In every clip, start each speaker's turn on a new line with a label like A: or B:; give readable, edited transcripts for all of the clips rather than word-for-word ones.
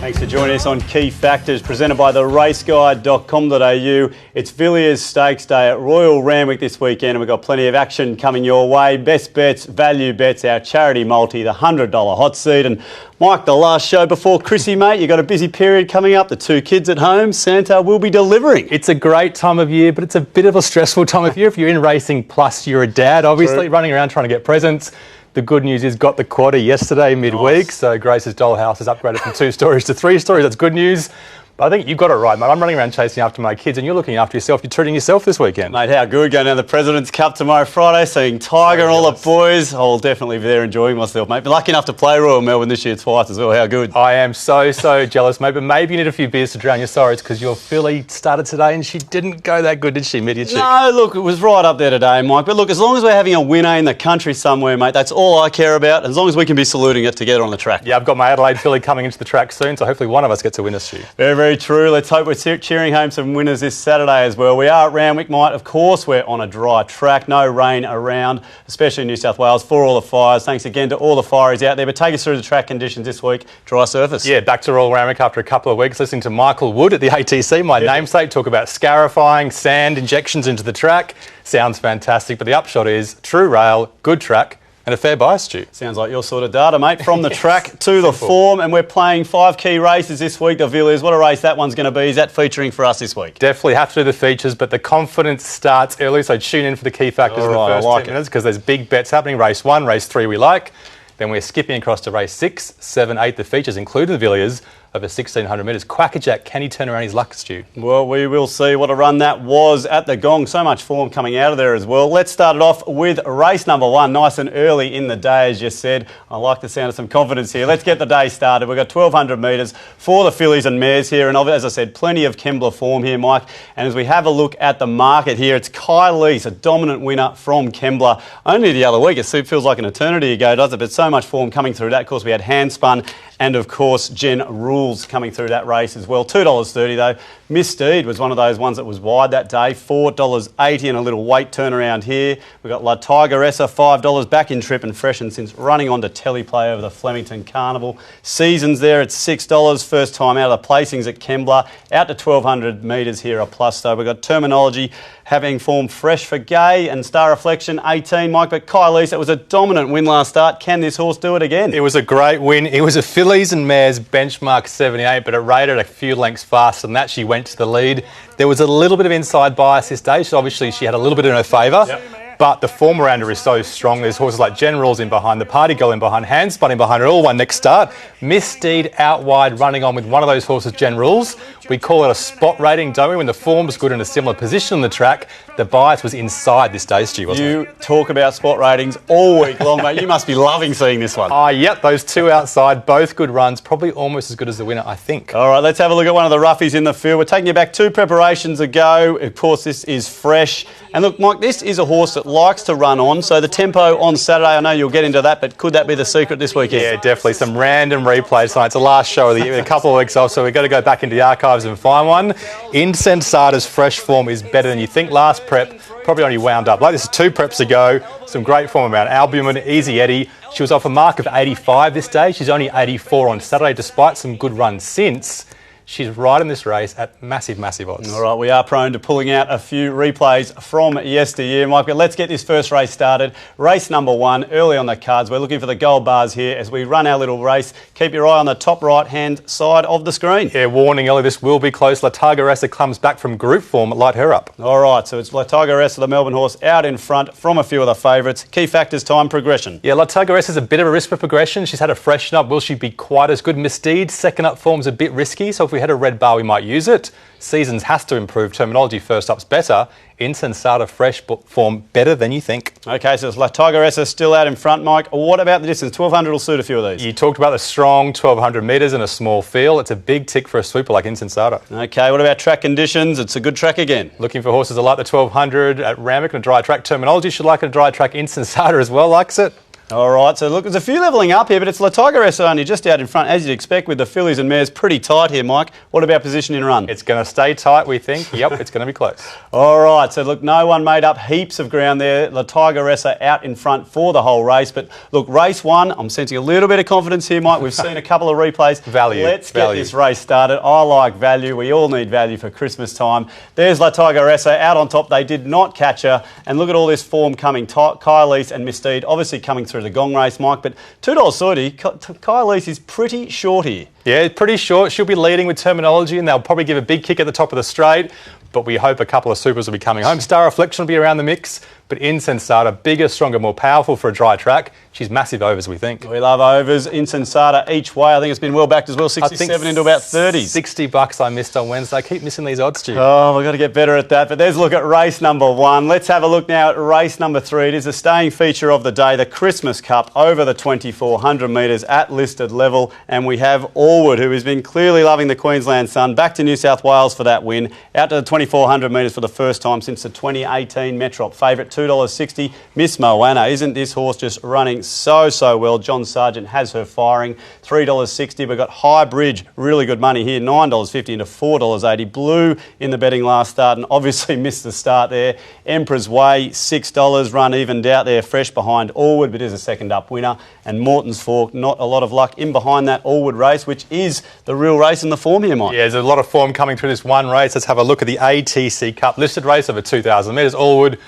A: Thanks for joining us on Key Factors, presented by theraceguide.com.au. It's Villiers Stakes Day at Royal Randwick this weekend, and we've got plenty of action coming your way. Best bets, value bets, our charity multi, the $100 hot seat. And Mike, the last show before Chrissy, mate, you've got a busy period coming up. The two kids at home, Santa will be delivering.
B: It's a great time of year, but it's a bit of a stressful time of year if you're in racing, plus you're a dad, obviously. True. Running around trying to get presents. The good news is got the quarter yesterday midweek,
A: nice.
B: So Grace's dollhouse has upgraded from 2 stories to 3 stories. That's good news. But I think you've got it right, mate. I'm running around chasing after my kids, and you're looking after yourself. You're treating yourself this weekend.
A: Mate, how good. Going down the President's Cup tomorrow, Friday, seeing Tiger and all the boys. I'll definitely be there enjoying myself, mate. Been lucky enough to play Royal Melbourne this year twice as well. How good.
B: I am so jealous, mate. But maybe you need a few beers to drown your sorrows, because your filly started today and she didn't go that good, did she, Media Chick?
A: No, look, it was right up there today, Mike. But look, as long as we're having a winner in the country somewhere, mate, that's all I care about. As long as we can be saluting it together on the track.
B: Yeah, I've got my Adelaide filly coming into the track soon, so hopefully one of us gets a winner's shoe.
A: Very, very true. Let's hope we're cheering home some winners this Saturday as well. We are at Randwick, mate. Of course, we're on a dry track. No rain around, especially in New South Wales, for all the fires. Thanks again to all the fireys out there. But take us through the track conditions this week. Dry surface.
B: Yeah, back to Royal Randwick after a couple of weeks listening to Michael Wood at the ATC, my namesake, talk about scarifying, sand injections into the track. Sounds fantastic, but the upshot is true rail, good track, and a fair buy, Stu.
A: Sounds like your sort of data, mate. From the track to the form, and we're playing 5 key races this week. The Villiers, what a race that one's going to be. Is that featuring for us this week?
B: Definitely have to do the features, but the confidence starts early, so tune in for the key factors in the first 10 minutes, because there's big bets happening. Race 1, race 3 we like. Then we're skipping across to race 6, 7, 8, the features, including the Villiers, over 1,600 metres. Quackerjack, can he turn around his luck, Stu?
A: Well, we will see. What a run that was at the Gong. So much form coming out of there as well. Let's start it off with race number 1, nice and early in the day, as you said. I like the sound of some confidence here. Let's get the day started. We've got 1,200 metres for the fillies and mares here, and as I said, plenty of Kembla form here, Mike. And as we have a look at the market here, it's Kylie's, a dominant winner from Kembla. Only the other week, it feels like an eternity ago, does it? But so much form coming through that. Of course, we had Handspun and, of course, Jen Rules coming through that race as well. $2.30 though. Miss Steed was one of those ones that was wide that day. $4.80 and a little weight turnaround here. We've got La Tigeressa, $5 back in trip and freshened since running on to teleplay over the Flemington Carnival. Seasons there at $6. First time out of the placings at Kembla. Out to 1,200 metres here a plus though. We've got Terminology having form fresh for Gay and Star Reflection 18, Mike. But Kylie's, that was a dominant win last start. Can this horse do it again?
B: It was a great win. It was a fillies and mares benchmark 78, but it rated a few lengths faster than that. She went to the lead. There was a little bit of inside bias this day, so obviously she had a little bit in her favour. Yep. But the form around her is so strong. There's horses like Generals in behind, the Party Girl in behind, Handspun in behind her, all won next start. Miss Steed out wide, running on with one of those horses, Generals. We call it a spot rating, don't we? When the form was good in a similar position on the track, the bias was inside this day, Stu, wasn't it?
A: You talk about spot ratings all week long, mate. You must be loving seeing this one.
B: Yep, those two outside, both good runs, probably almost as good as the winner, I think.
A: All right, let's have a look at one of the roughies in the field. We're taking you back 2 preparations ago. Of course, this is fresh. And look, Mike, this is a horse that likes to run on. So the tempo on Saturday, I know you'll get into that, but could that be the secret this weekend?
B: Yeah, definitely. Some random replays tonight. It's the last show of the year, a couple of weeks off, so we've got to go back into the archives and find one. Insensata's fresh form is better than you think. Last prep, probably only wound up. Like this is 2 preps ago. Some great form around Albumin, Easy Eddie. She was off a mark of 85 this day. She's only 84 on Saturday, despite some good runs since. She's right in this race at massive odds.
A: All right, we are prone to pulling out a few replays from yesteryear, Mike, but let's get this first race started. Race number 1, early on the cards. We're looking for the gold bars here as we run our little race. Keep your eye on the top right-hand side of the screen.
B: Yeah, warning, Ellie, this will be close. La Tigeressa comes back from group form. Light her up.
A: All right, so it's La Tigeressa, the Melbourne horse, out in front from a few of the favourites. Key factors, time, progression.
B: Yeah, La Tigeressa's a bit of a risk for progression. She's had a freshen up. Will she be quite as good? Miss Steed, second up form's a bit risky, so if we had a red bar, we might use it. Seasons has to improve. Terminology first up's better. Insensata fresh form better than you think.
A: Okay, so it's La Tigeressa still out in front, Mike. What about the distance? 1,200 will suit a few of these.
B: You talked about the strong 1,200 metres and a small field. It's a big tick for a sweeper like Insensata.
A: Okay, what about track conditions? It's a good track again.
B: Looking for horses that like the 1,200 at Randwick and a dry track. Terminology should like a dry track. Insensata as well likes it.
A: All right, so look, there's a few levelling up here, but it's La Tigressa only just out in front, as you'd expect, with the fillies and mares pretty tight here, Mike. What about position in run?
B: It's going to stay tight, we think. Yep, it's going to be close.
A: All right, so look, no one made up heaps of ground there. La Tigressa out in front for the whole race. But look, race one, I'm sensing a little bit of confidence here, Mike. We've seen a couple of replays.
B: Value.
A: Let's get this race started. I like value. We all need value for Christmas time. There's La Tigressa out on top. They did not catch her. And look at all this form coming. Kylese and Mystique obviously coming through the gong race, Mike. But $2.30, Kylese is pretty short here.
B: Yeah, pretty short. She'll be leading with Terminology, and they'll probably give a big kick at the top of the straight. But we hope a couple of supers will be coming home. Star Reflection will be around the mix. But Insensata, bigger, stronger, more powerful for a dry track. She's massive overs, we think.
A: We love overs. Insensata each way. I think it's been well backed as well. 67 into about 30.
B: $60 I missed on Wednesday. I keep missing these odds, Stu.
A: Oh, we've got to get better at that. But there's a look at race number one. Let's have a look now at race number three. It is a staying feature of the day, the Christmas Cup over the 2,400 metres at listed level. And we have Allwood, who has been clearly loving the Queensland sun, back to New South Wales for that win. Out to the 2,400 metres for the first time since the 2018 Metrop. Favourite $2.60. Miss Moana. Isn't this horse just running so well? John Sargent has her firing. $3.60. We've got High Bridge, really good money here. $9.50 into $4.80. Blue in the betting last start and obviously missed the start there. Emperor's Way, $6. Run evened out there, fresh behind Allwood, but is a second up winner. And Morton's Fork, not a lot of luck in behind that Allwood race, which is the real race in the form here, Mike.
B: Yeah, there's a lot of form coming through this one race. Let's have a look at the ATC Cup listed race over 2,000 metres. Allwood,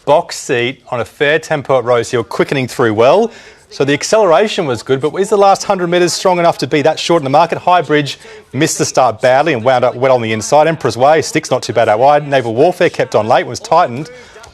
B: box seat on a fair tempo at Rosehill, quickening through well. So the acceleration was good, but is the last 100 metres strong enough to be that short in the market? High Bridge missed the start badly and wound up well on the inside. Emperor's Way, Sticks not too bad out wide. Naval Warfare kept on late, was tightened.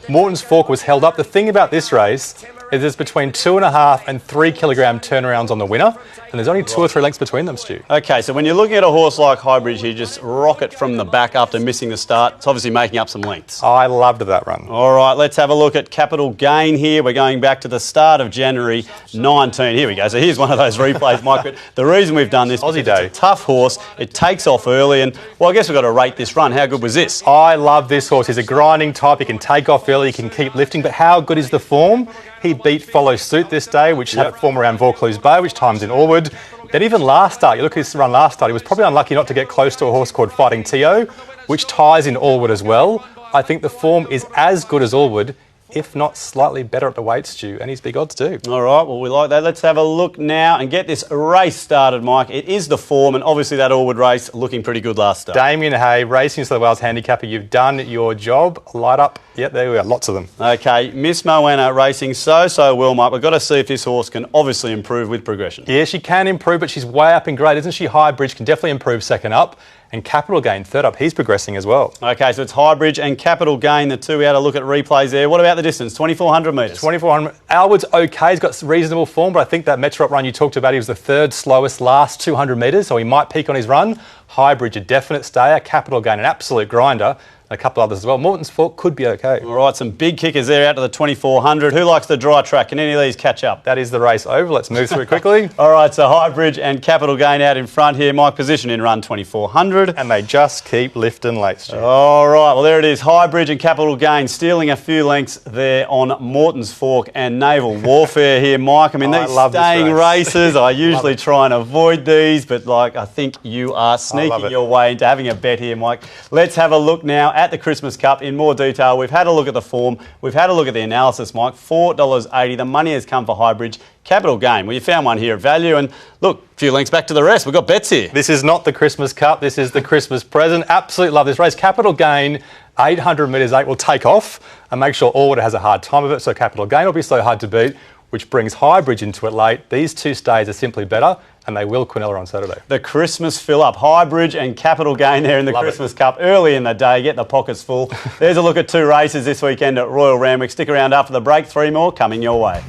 B: Morton's Fork was held up. The thing about this race is there's between 2.5 and 3 kilogram turnarounds on the winner, and there's only 2 or 3 lengths between them, Stu.
A: Okay, so when you're looking at a horse like High Bridge here, just rocket from the back after missing the start. It's obviously making up some lengths.
B: I loved that run.
A: All right, let's have a look at Capital Gain here. We're going back to the start of January 19. Here we go. So here's one of those replays, Mike. But the reason we've done this,
B: Aussie Day.
A: It's a tough horse. It takes off early, and well, I guess we've got to rate this run. How good was this?
B: I love this horse. He's a grinding type. He can take off early. He can keep lifting. But how good is the form? He beat Follow Suit this day, which had a form around Vaucluse Bay, which times in Allwood. Then even last start, you look at his run last start, he was probably unlucky not to get close to a horse called Fighting Tio, which ties in Allwood as well. I think the form is as good as Allwood, if not slightly better at the weight, Stu, and his big odds too.
A: All right, well, we like that. Let's have a look now and get this race started, Mike. It is the form, and obviously that Allwood race looking pretty good last start.
B: Damien Hay, Racing New South Wales handicapper, you've done your job. Light up. Yep, there we are, lots of them.
A: Okay, Miss Moana racing so well, Mike. We've got to see if this horse can obviously improve with progression.
B: Yeah, she can improve, but she's way up in grade, isn't she? High Bridge can definitely improve second up. And Capital Gain, third up, he's progressing as well.
A: Okay, so it's High Bridge and Capital Gain, the two. We had a look at replays there. What about the distance? 2,400 metres.
B: 2,400. Alwood's okay, he's got reasonable form, but I think that Metrop run you talked about, he was the third slowest last 200 metres, so he might peak on his run. High Bridge, a definite stayer. Capital Gain, an absolute grinder. A couple others as well. Morton's Fork could be okay.
A: All right, some big kickers there out to the 2,400. Who likes the dry track? Can any of these catch up?
B: That is the race over. Let's move through it quickly.
A: All right, so High Bridge and Capital Gain out in front here. Mike, position in run 2,400.
B: And they just keep lifting late, Stu.
A: All right, well, there it is. High Bridge and Capital Gain stealing a few lengths there on Morton's Fork and Naval Warfare here, Mike. I mean, these staying races, I usually try and avoid these, but like I think you are sneaking your way into having a bet here, Mike. Let's have a look now at the Christmas Cup in more detail. We've had a look at the form. We've had a look at the analysis, Mike. $4.80. The money has come for High Bridge. Capital Gain. Well, you found one here at value, and look, a few links back to the rest. We've got bets here.
B: This is not the Christmas Cup. This is the Christmas present. Absolutely love this race. Capital Gain, 800 metres 8 will take off and make sure Allwood has a hard time of it. So Capital Gain will be so hard to beat, which brings High Bridge into it late. These two stays are simply better, and they will Quinella on Saturday.
A: The Christmas fill-up. High Bridge and Capital Gain there in the Christmas Cup early in the day. Get the pockets full. There's a look at two races this weekend at Royal Randwick. Stick around after the break. 3 more coming your way.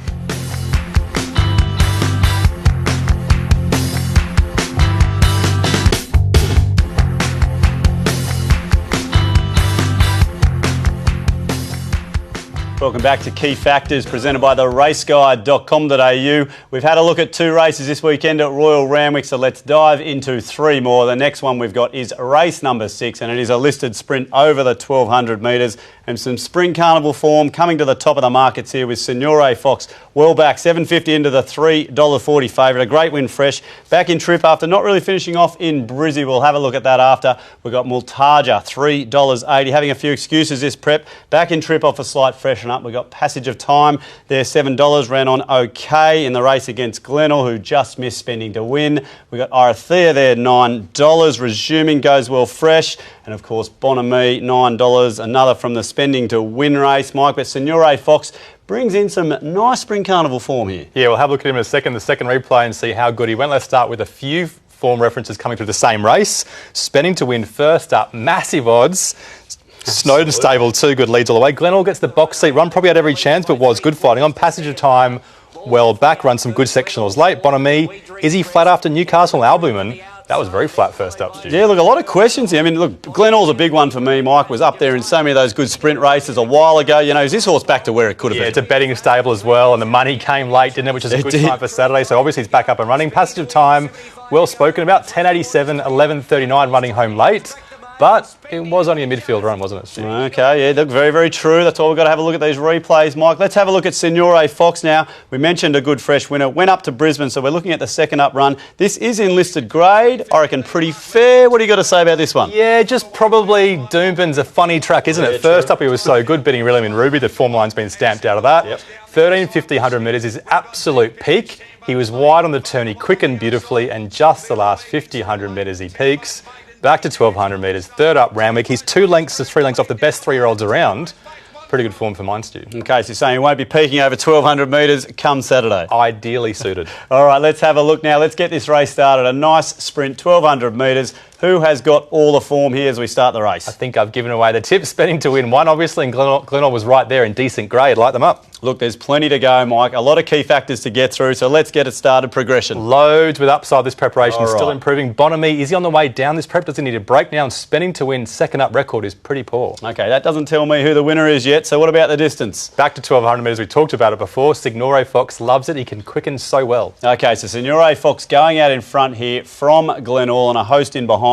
A: Welcome back to Key Factors, presented by the raceguide.com.au. We've had a look at 2 races this weekend at Royal Randwick, so let's dive into 3 more. The next one we've got is race number 6, and it is a listed sprint over the 1,200 metres. and some Spring Carnival form coming to the top of the markets here with Signore Fox. Well back, $7.50 into the $3.40 favourite. A great win fresh. Back in trip after not really finishing off in Brizzy. We'll have a look at that after. We've got Multaja, $3.80. Having a few excuses this prep. Back in trip off a slight freshen up. We've got Passage of Time. There, $7. Ran on okay in the race against Glenelg, who just missed spending to win. We've got Arathea there, $9. Resuming goes well fresh. And of course, Bonamy, $9. Another from the spending to win race, Mike. But Signore Fox brings in some nice Spring Carnival form here.
B: Yeah, we'll have a look at him in a second, the second replay, and see how good he went. Let's start with a few form references coming through the same race. Spending to win first up, massive odds. Snowden stable, 2 good leads all the way. Glenelg gets the box seat run, probably had every chance, but was good fighting on. Passage of Time, well back, run some good sectionals late. Bonamy, is he flat after Newcastle Albumin? That was very flat first up, Stu.
A: Yeah, look, a lot of questions here. I mean, look, Glenelg's a big one for me. Mike was up there in so many of those good sprint races a while ago. You know, is this horse back to where it could have been?
B: It's a betting stable as well, and the money came late, didn't it? Which is a good time for Saturday. So obviously it's back up and running. Passage of Time, well spoken about. 10.87, 11.39 running home late. But it was only a midfield run, wasn't it, Stu?
A: Okay, yeah, look, very, very true. That's why we've got to have a look at these replays, Mike. Let's have a look at Signore Fox now. We mentioned a good fresh winner. Went up to Brisbane, so we're looking at the second up run. This is enlisted grade. I reckon pretty fair. What do you got to say about this one?
B: Yeah, just probably Doomben's a funny track, isn't it? First up, he was so good, beating Rilliam in Ruby. The form line's been stamped out of that. 13.50, 100 metres is absolute peak. He was wide on the turn. He quickened beautifully, and just the last 50, 100 metres he peaks. Back to 1,200 metres, third up Randwick. He's 2 lengths to 3 lengths off the best 3-year-olds around. Pretty good form for mine, Stu.
A: Okay, so you're saying he won't be peaking over 1,200 metres come Saturday.
B: Ideally suited.
A: All right, let's have a look now. Let's get this race started. A nice sprint, 1,200 metres. Who has got all the form here as we start the race?
B: I think I've given away the tip. Spending to win 1, obviously, and Glenelg was right there in decent grade. Light them up.
A: Look, there's plenty to go, Mike. A lot of key factors to get through, so let's get it started. Progression.
B: Loads with upside this preparation.
A: All
B: Still
A: right.
B: improving. Bonamy, is he on the way down this prep? Does he need a break now? And Spending to win second up record is pretty poor.
A: Okay, that doesn't tell me who the winner is yet, so what about the distance?
B: Back to 1,200 metres. We talked about it before. Signore Fox loves it. He can quicken so well.
A: Okay, so Signore Fox going out in front here from Glenelg and a host in behind.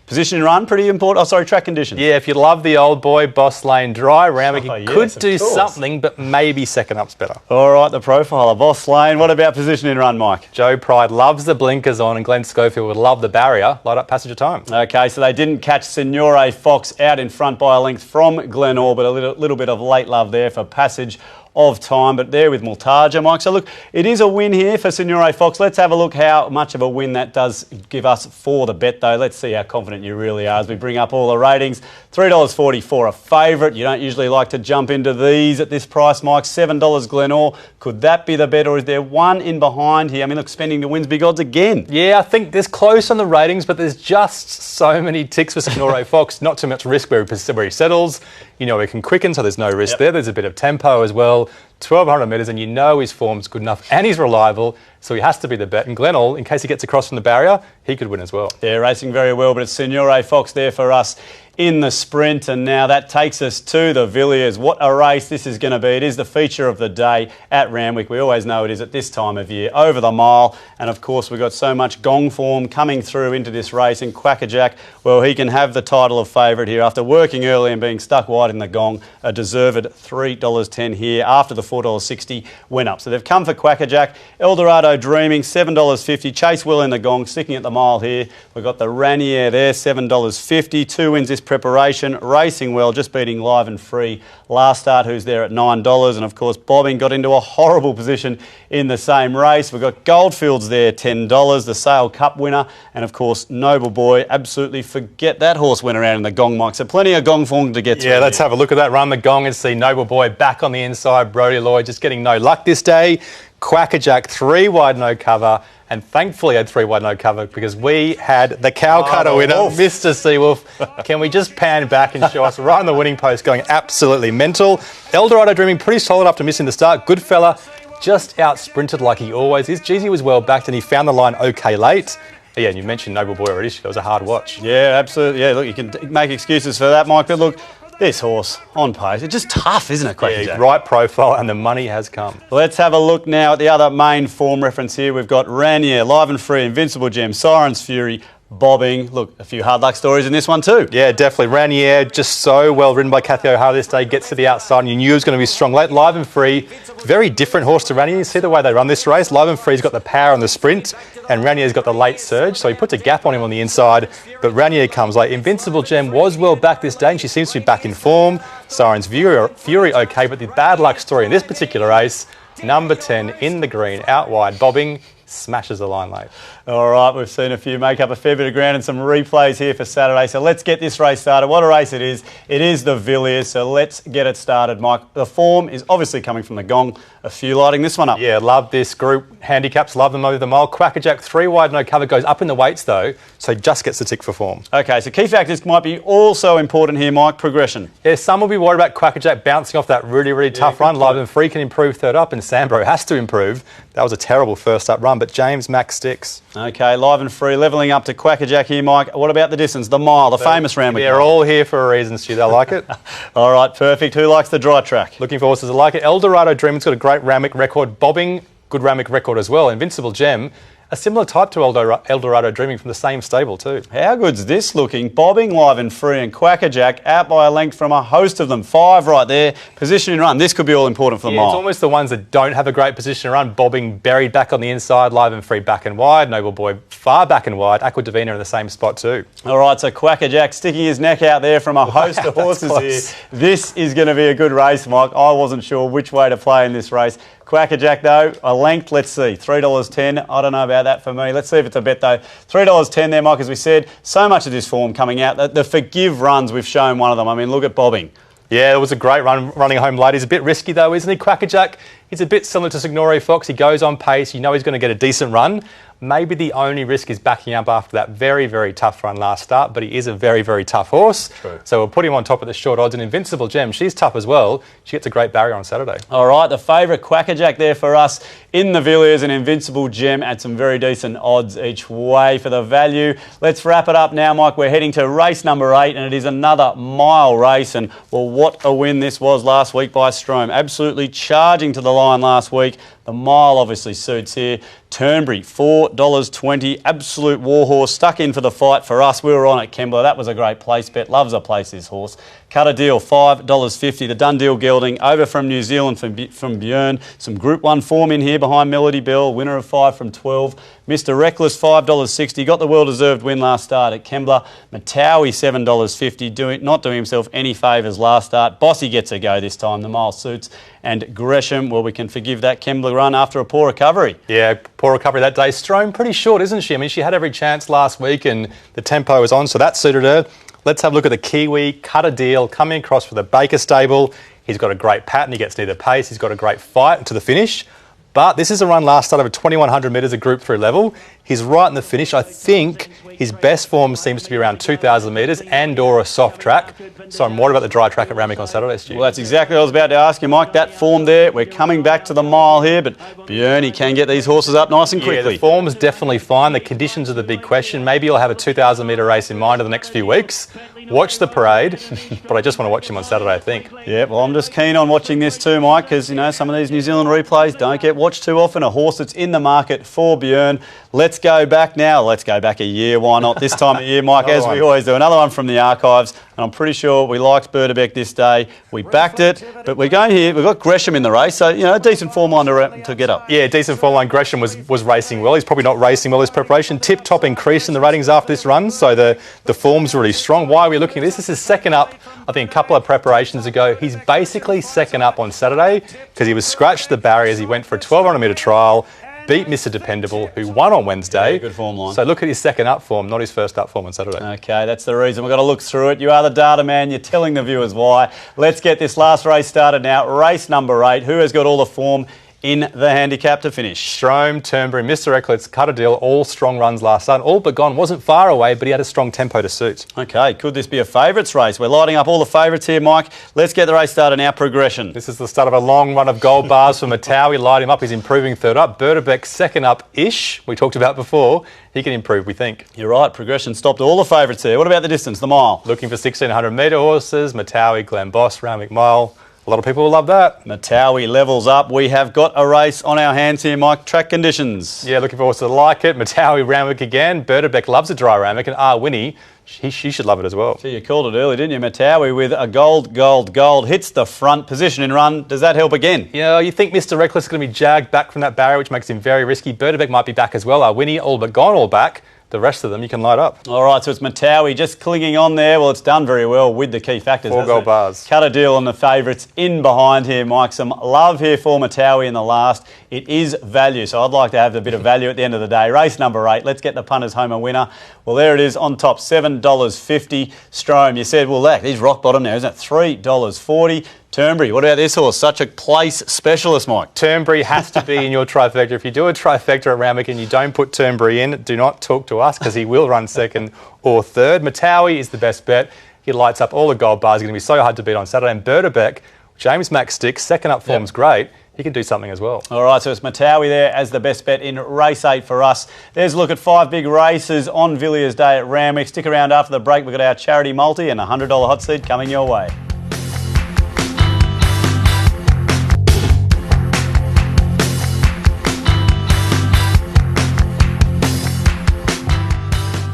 A: Position and run, pretty important. Oh, sorry, track condition.
B: Yeah, if you love the old boy, Boss Lane Dry, Randwick, he
A: yes,
B: could
A: of
B: do
A: course.
B: something, but maybe second up's better.
A: All right, the profiler, Boss Lane. What about position and run, Mike?
B: Joe Pride loves the blinkers on, and Glenn Schofield would love the barrier. Light up Passage of Time.
A: Okay, so they didn't catch Signore Fox out in front by a length from Glenelg, but a little bit of late love there for Passage of Time, but there with Multaja, Mike. So look, it is a win here for Signore Fox. Let's have a look how much of a win that does give us for the bet, though. Let's see how confident you really are as we bring up all the ratings. $3.40 for a favourite. You don't usually like to jump into these at this price, Mike. $7 Glenelg. Could that be the bet, or is there one in behind here? I mean, look, Spending to win's big odds again.
B: Yeah, I think there's close on the ratings, but there's just so many ticks for Signore Fox. Not too much risk where he settles. You know, he can quicken, so there's no risk there. There's a bit of tempo as well. 1,200 metres, and you know his form's good enough and he's reliable, so he has to be the bet. And Glenelg, in case he gets across from the barrier, he could win as well.
A: Yeah, racing very well, but it's Signore Fox there for us in the sprint, and now that takes us to the Villiers. What a race this is going to be. It is the feature of the day at Randwick. We always know it is at this time of year, over the mile, and of course we've got so much gong form coming through into this race, and Quackerjack, well, he can have the title of favourite here after working early and being stuck wide in the gong. A deserved $3.10 here after the $4.60 went up. So they've come for Quackerjack. Eldorado Dreaming, $7.50. Chase Will in the gong, sticking at the mile here. We've got the Ranier there, $7.50. 2 wins this preparation. Racing well, just beating Live and Free last start, who's there at $9. And of course, Bobbing got into a horrible position in the same race. We've got Goldfields there, $10. The Sale Cup winner. And of course, Noble Boy, absolutely forget that horse went around in the gong, Mike. So plenty of gong form to get through.
B: Yeah, let's have a look at that. Run the gong and see Noble Boy back on the inside. Brodie Lloyd just getting no luck this day. Quackerjack, 3 wide, no cover. And thankfully had 3 wide, no cover, because we had the cow cutter winner, Mr. Seawolf. Can we just pan back and show us right on the winning post going absolutely mental? Eldorado Dreaming, pretty solid after missing the start. Good fella, just out sprinted like he always is. Jeezy was well backed and he found the line okay late. Yeah, and you mentioned Noble Boy already. It was a hard watch.
A: Yeah, absolutely. Yeah, look, you can make excuses for that, Mike, but look, this horse on pace, it's just tough, isn't it, Quackerjack?
B: Yeah, right profile, and the money has come.
A: Let's have a look now at the other main form reference here. We've got Ranier, Live and Free, Invincible Gem, Siren's Fury, bobbing. Look, a few hard luck stories in this one too.
B: Yeah, definitely. Randwick, just so well ridden by Kathy O'Hara this day. Gets to the outside and you knew it was going to be strong. Late, Live and Free, very different horse to Randwick. You see the way they run this race. Live and Free's got the power on the sprint and Randwick's got the late surge. So he puts a gap on him on the inside, but Randwick comes late. Invincible Gem was well back this day and she seems to be back in form. Siren's Fury okay, but the bad luck story in this particular race, number 10 in the green, out wide, bobbing, smashes the line late.
A: All right, we've seen a few make up a fair bit of ground and some replays here for Saturday. So let's get this race started. What a race it is. It is the Villiers, so let's get it started, Mike. The form is obviously coming from the gong. A few lighting this one up.
B: Yeah, love this group. Handicaps, love them over the mile. Quackerjack, 3 wide, no cover, goes up in the weights though, so just gets the tick for form.
A: Okay, so key factors might be also important here, Mike. Progression.
B: Yeah, some will be worried about Quackerjack bouncing off that really tough run. Live and Free can improve third up and Sambro has to improve. That was a terrible first up run, but James Max sticks.
A: Okay, Live and Free levelling up to Quackerjack here, Mike. What about the distance? The mile, the famous Randwick.
B: They're all here for a reason, Stu. They like it.
A: All right, perfect. Who likes the dry track?
B: Looking for horses that like it. Eldorado Dream's got a great Randwick record. Bobbing, good Randwick record as well. Invincible Gem, a similar type to Eldorado Dreaming from the same stable too.
A: How good's this looking? Bobbing, Live and Free and Quackerjack out by a length from a host of them. 5 right there. Position and run. This could be all important for the mile.
B: It's almost the ones that don't have a great position to run. Bobbing buried back on the inside, Live and Free back and wide. Noble Boy far back and wide. Aqua Divina in the same spot too. All
A: right, so Quackerjack sticking his neck out there from a host of horses here. This is going to be a good race, Mike. I wasn't sure which way to play in this race. Quackerjack though, a length, let's see, $3.10. I don't know about that for me. Let's see if it's a bet though. $3.10 there, Mike, as we said. So much of this form coming out. The forgive runs, we've shown one of them. I mean, look at bobbing.
B: Yeah, it was a great run running home late. He's a bit risky though, isn't he? Quackerjack, he's a bit similar to Signore Fox. He goes on pace. You know he's going to get a decent run. Maybe the only risk is backing up after that very tough run last start, but he is a very tough horse.
A: True.
B: So we'll put him on top of the short odds. And Invincible Gem, she's tough as well. She gets a great barrier on Saturday.
A: All right, the favourite Quackerjack there for us in the Villiers and Invincible Gem at some very decent odds each way for the value. Let's wrap it up now, Mike. We're heading to race number 8 and it is another mile race. And well, what a win this was last week by Strome. Absolutely charging to the line last week. The mile obviously suits here. Turnberry, $4.20. Absolute warhorse. Stuck in for the fight for us. We were on at Kembla. That was a great place bet. Loves a place, this horse. Cut a deal, $5.50. The done deal gelding over from New Zealand from Björn. Some Group 1 form in here behind Melody Bell. Winner of 5 from 12. Mr. Reckless, $5.60. Got the well-deserved win last start at Kembla. Matawi, $7.50. Not doing himself any favours last start. Bossy gets a go this time. The mile suits. And Gresham, well, we can forgive that Kembla run after a poor recovery.
B: Yeah, poor recovery that day. Strome pretty short, isn't she? I mean, she had every chance last week and the tempo was on, so that suited her. Let's have a look at the Kiwi. Cut a deal, coming across for the Baker stable. He's got a great pattern. He gets near the pace. He's got a great fight to the finish. But this is a run last start over 2,100 metres at Group 3 level. He's right in the finish. I think his best form seems to be around 2,000 metres and or a soft track. So I'm worried about the dry track at Randwick on Saturday, Stu.
A: Well, that's exactly what I was about to ask you, Mike. That form there, we're coming back to the mile here, but Björn, he can get these horses up nice and quickly.
B: Yeah, the form's definitely fine. The conditions are the big question. Maybe you'll have a 2,000 metre race in mind in the next few weeks. Watch the parade, but I just want to watch him on Saturday, I think.
A: Yeah, well, I'm just keen on watching this too, Mike, because, you know, some of these New Zealand replays don't get watched too often. A horse that's in the market for Björn. Let's go back now. Let's go back a year. Why not? This time of year, Mike, as we always do. Another one from the archives, and I'm pretty sure we liked Berdebeck this day. We backed it, but we're going here. We've got Gresham in the race, so, you know, a decent form line to get up.
B: Yeah, decent form line. Gresham was racing well. He's probably not racing well this preparation. Tip-top increase in the ratings after this run, so the form's really strong. Why are we looking at this? This is second up, I think, a couple of preparations ago. He's basically second up on Saturday because he was scratched the barriers. He went for a 1,200 metre trial, beat Mr. Dependable, who won on Wednesday.
A: Yeah, good form line.
B: So look at his second up form, not his first up form on Saturday.
A: Okay, that's the reason. We've got to look through it. You are the data man. You're telling the viewers why. Let's get this last race started now. Race number 8. Who has got all the form in the handicap to finish?
B: Strome, Turnberry, Mr. Eccles, Cut a Deal, all strong runs last start. All but gone. Wasn't far away, but he had a strong tempo to suit. Okay,
A: could this be a favourites race? We're lighting up all the favourites here, Mike. Let's get the race started now. Progression.
B: This is the start of a long run of gold bars for Matawi. Light him up. He's improving third up. Berdebeck second up-ish. We talked about before. He can improve, we think.
A: You're right. Progression stopped all the favourites there. What about the distance, the mile?
B: Looking for 1,600 metre horses. Matawi, Glen Boss, Randwick Mile. A lot of people will love that.
A: Matawi levels up. We have got a race on our hands here, Mike. Track conditions.
B: Yeah, looking forward to like it. Matawi Randwick again. Berterbeck loves a dry Randwick, and Winnie, she should love it as well.
A: Gee, you called it early, didn't you? Matawi with a gold. Hits the front position in run. Does that help again?
B: Yeah, you think Mr. Reckless is going to be jagged back from that barrier, which makes him very risky. Berterbeck might be back as well. Winnie all but gone all back. The rest of them you can light up.
A: All right, so it's Matawi just clinging on there. Well, it's done very well with the key factors.
B: 4 gold bars.
A: Cut a deal on the favourites in behind here, Mike. Some love here for Matawi in the last. It is value, so I'd like to have a bit of value at the end of the day. Race number 8. Let's get the punters home a winner. Well, there it is on top, $7.50. Strome, you said, well, he's rock bottom now, isn't it? $3.40. Turnberry, what about this horse? Such a place specialist, Mike.
B: Turnberry has to be in your trifecta. If you do a trifecta at Randwick and you don't put Turnberry in, do not talk to us because he will run second or third. Matawi is the best bet. He lights up all the gold bars. He's going to be so hard to beat on Saturday. And Berterbeck, James Mack sticks, second up form's great. He can do something as well. All
A: right, so it's Matawi there as the best bet in race 8 for us. There's a look at 5 big races on Villiers Day at Randwick. Stick around after the break. We've got our charity multi and a $100 hot seat coming your way.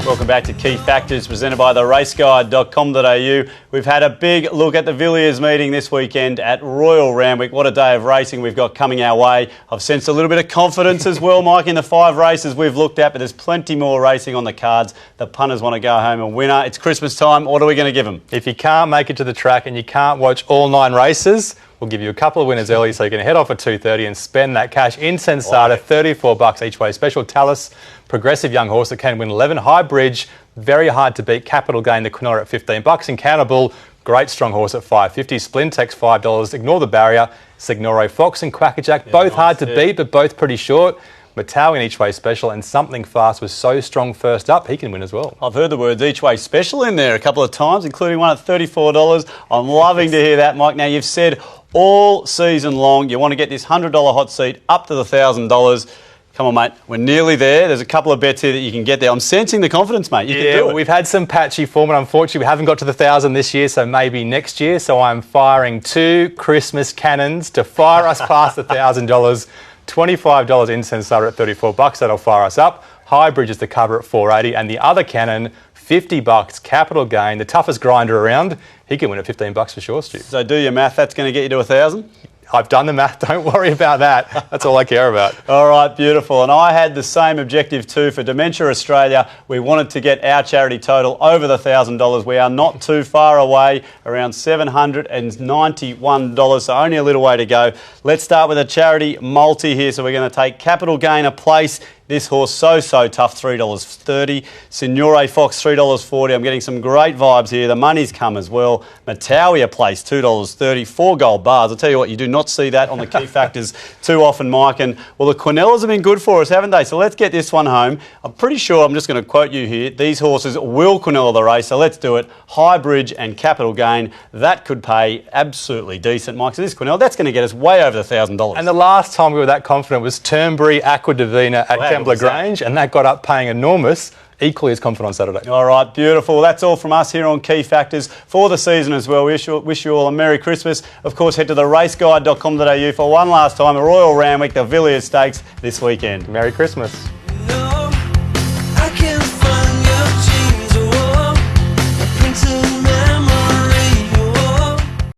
A: Welcome back to Key Factors, presented by theraceguide.com.au. We've had a big look at the Villiers meeting this weekend at Royal Randwick. What a day of racing we've got coming our way. I've sensed a little bit of confidence as well, Mike, in the 5 races we've looked at, but there's plenty more racing on the cards. The punters want to go home a winner. It's Christmas time. What are we going to give them?
B: If you can't make it to the track and you can't watch all 9 races, we'll give you a couple of winners early so you can head off at 2:30 and spend that cash in Sensata, $34 each way. Special Talus, progressive young horse that can win 11. High Bridge, very hard to beat. Capital Gain, the Quinella at $15. Encounterable, great strong horse at $5.50. Splintex $5. Ignore the Barrier, Signore Fox and Quackerjack, both hard to beat but both pretty short. Matawi in Each Way Special, and Something Fast was so strong first up, he can win as well.
A: I've heard the words Each Way Special in there a couple of times, including one at $34. I'm loving to hear that, Mike. Now, you've said all season long you want to get this $100 hot seat up to the $1,000. Come on, mate. We're nearly there. There's a couple of bets here that you can get there. I'm sensing the confidence, mate. You can do it.
B: We've had some patchy form, and unfortunately we haven't got to the 1,000 this year, so maybe next year. So I'm firing 2 Christmas cannons to fire us past the $1,000. $25 in Sensata at $34. That'll fire us up. High Bridge is the cover at $4.80, and the other cannon, $50. Capital Gain, the toughest grinder around. He can win at $15 for sure, Stu.
A: So do your math. That's going to get you to 1,000.
B: I've done the math. Don't worry about that. That's all I care about.
A: All right, beautiful. And I had the same objective too for Dementia Australia. We wanted to get our charity total over the $1,000. We are not too far away, around $791, so only a little way to go. Let's start with a charity multi here. So we're going to take Capital Gain a place. This horse so tough, $3.30. Signore Fox, $3.40. I'm getting some great vibes here. The money's come as well. Matawi a place, $2.30. 4 gold bars. I'll tell you what, you do not see that on the key factors too often, Mike. And, well, the Quinellas have been good for us, haven't they? So let's get this one home. I'm pretty sure, I'm just going to quote you here, these horses will Quinella the race, so let's do it. High Bridge and Capital Gain, that could pay absolutely decent, Mike. So this Quinella, that's going to get us way over the $1,000.
B: And the last time we were that confident was Turnberry Aqua Divina at Kembla Grange, and that got up paying enormous. Equally as confident on Saturday.
A: All right, beautiful. That's all from us here on Key Factors for the season as well. We wish you all a Merry Christmas. Of course, head to theraceguide.com.au for one last time, a Royal Randwick, the Villiers Stakes this weekend.
B: Merry Christmas.